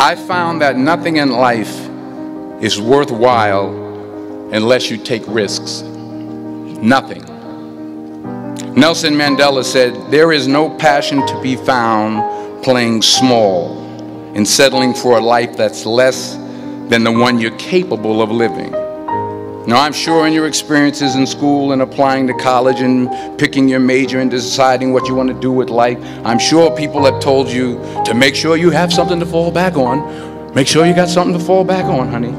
I found that nothing in life is worthwhile unless you take risks. Nothing. Nelson Mandela said, "There is no passion to be found playing small and settling for a life that's less than the one you're capable of living." Now, I'm sure in your experiences in school and applying to college and picking your major and deciding what you want to do with life, I'm sure people have told you to make sure you have something to fall back on. Make sure you got something to fall back on, honey.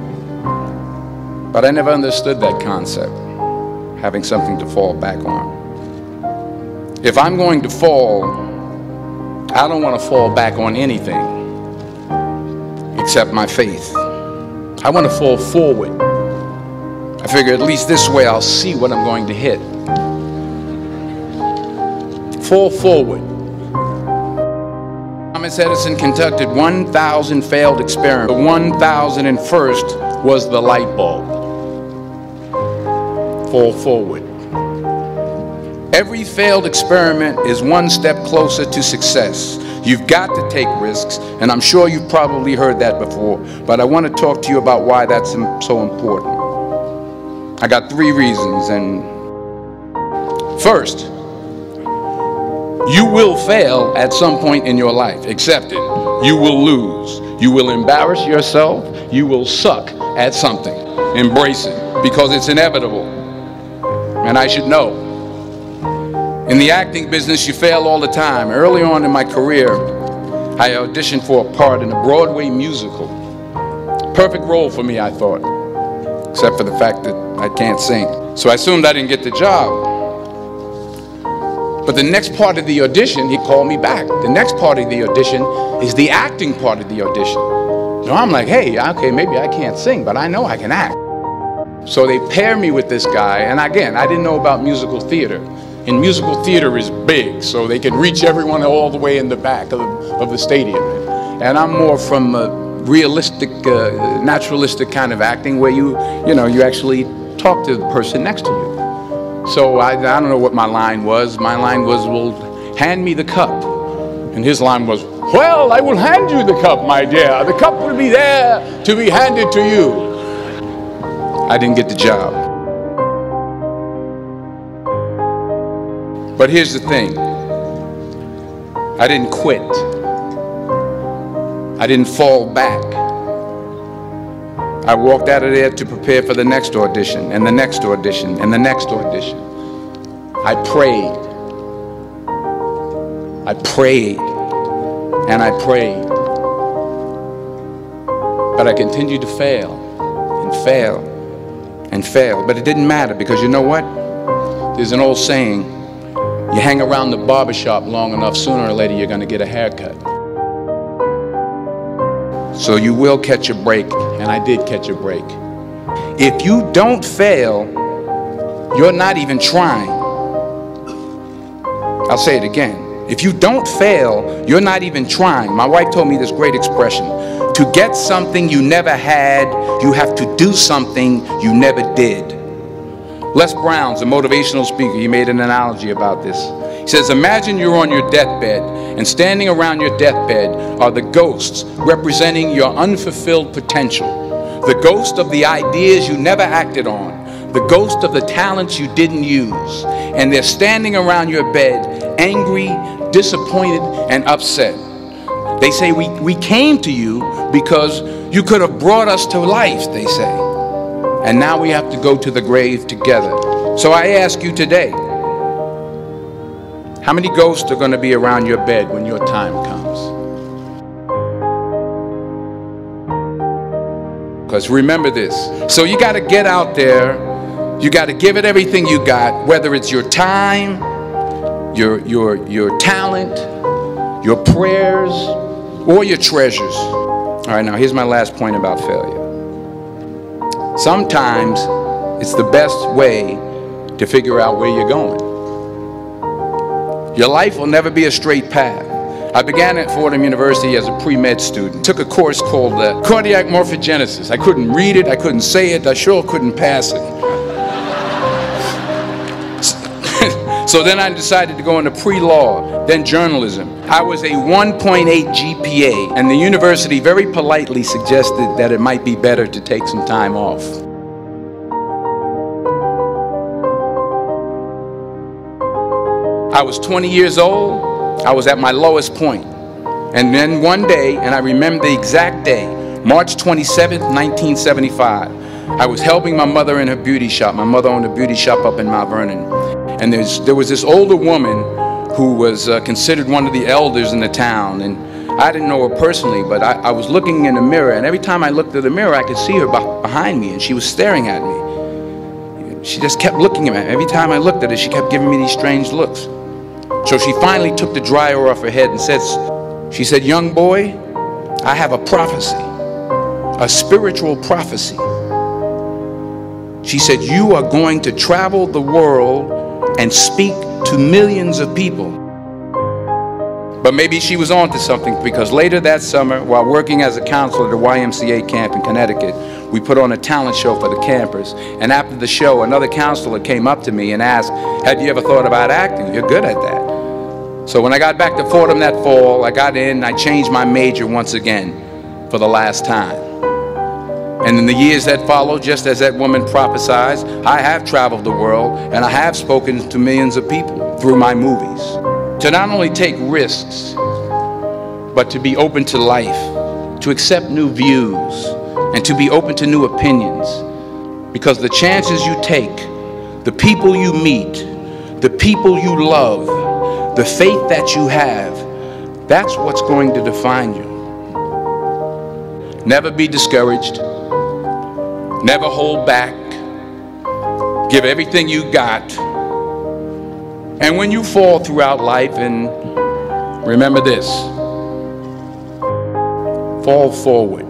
But I never understood that concept, having something to fall back on. If I'm going to fall, I don't want to fall back on anything except my faith. I want to fall forward. I figure at least this way I'll see what I'm going to hit. Fall forward. Thomas Edison conducted 1,000 failed experiments. The 1,001st was the light bulb. Fall forward. Every failed experiment is one step closer to success. You've got to take risks, and I'm sure you've probably heard that before, but I want to talk to you about why that's so important. I got 3 reasons, and first, you will fail at some point in your life. Accept it. You will lose. You will embarrass yourself. You will suck at something. Embrace it, because it's inevitable. And I should know. In the acting business, you fail all the time. Early on in my career, I auditioned for a part in a Broadway musical. Perfect role for me, I thought, except for the fact that I can't sing. So I assumed I didn't get the job. But the next part of the audition, he called me back. The next part of the audition is the acting part of the audition. So I'm like, hey, okay, maybe I can't sing, but I know I can act. So they pair me with this guy, and again, I didn't know about musical theater. And musical theater is big, so they can reach everyone all the way in the back of the stadium. And I'm more from a realistic, naturalistic kind of acting where you actually talk to the person next to you. So I don't know what my line was. My line was, well, hand me the cup. And his line was, well, I will hand you the cup, my dear. The cup will be there to be handed to you. I didn't get the job. But here's the thing. I didn't quit. I didn't fall back. I walked out of there to prepare for the next audition, and the next audition, and the next audition. I prayed. I prayed. And I prayed. But I continued to fail, and fail, and fail. But it didn't matter, because you know what? There's an old saying, you hang around the barbershop long enough, sooner or later you're going to get a haircut. So you will catch a break, and I did catch a break. If you don't fail, you're not even trying. I'll say it again. If you don't fail, you're not even trying. My wife told me this great expression. To get something you never had, you have to do something you never did. Les Brown's a motivational speaker. He made an analogy about this. He says, imagine you're on your deathbed, and standing around your deathbed are the ghosts representing your unfulfilled potential. The ghost of the ideas you never acted on. The ghost of the talents you didn't use. And they're standing around your bed, angry, disappointed, and upset. They say, we came to you because you could have brought us to life, they say. And now we have to go to the grave together. So I ask you today, how many ghosts are going to be around your bed when your time comes? Because remember this. So you got to get out there. You got to give it everything you got, whether it's your time, your talent, your prayers, or your treasures. All right, now here's my last point about failure. Sometimes it's the best way to figure out where you're going. Your life will never be a straight path. I began at Fordham University as a pre-med student. Took a course called cardiac morphogenesis. I couldn't read it, I couldn't say it, I sure couldn't pass it. So then I decided to go into pre-law, then journalism. I was a 1.8 GPA, and the university very politely suggested that it might be better to take some time off. I was 20 years old. I was at my lowest point. And then one day, and I remember the exact day, March 27th, 1975, I was helping my mother in her beauty shop. My mother owned a beauty shop up in Mount Vernon. And there was this older woman who was considered one of the elders in the town. And I didn't know her personally, but I was looking in the mirror. And every time I looked at the mirror, I could see her behind me. And she was staring at me. She just kept looking at me. Every time I looked at her, she kept giving me these strange looks. So she finally took the dryer off her head and she said, "Young boy, I have a prophecy, a spiritual prophecy." She said, "You are going to travel the world and speak to millions of people." But maybe she was on to something, because later that summer, while working as a counselor at a YMCA camp in Connecticut, we put on a talent show for the campers. And after the show, another counselor came up to me and asked, "Have you ever thought about acting? You're good at that." So when I got back to Fordham that fall, I got in and I changed my major once again for the last time. And in the years that followed, just as that woman prophesied, I have traveled the world and I have spoken to millions of people through my movies. To not only take risks, but to be open to life, to accept new views, and to be open to new opinions. Because the chances you take, the people you meet, the people you love, the faith that you have, that's what's going to define you. Never be discouraged. Never hold back. Give everything you got. And when you fall throughout life, and remember this, fall forward.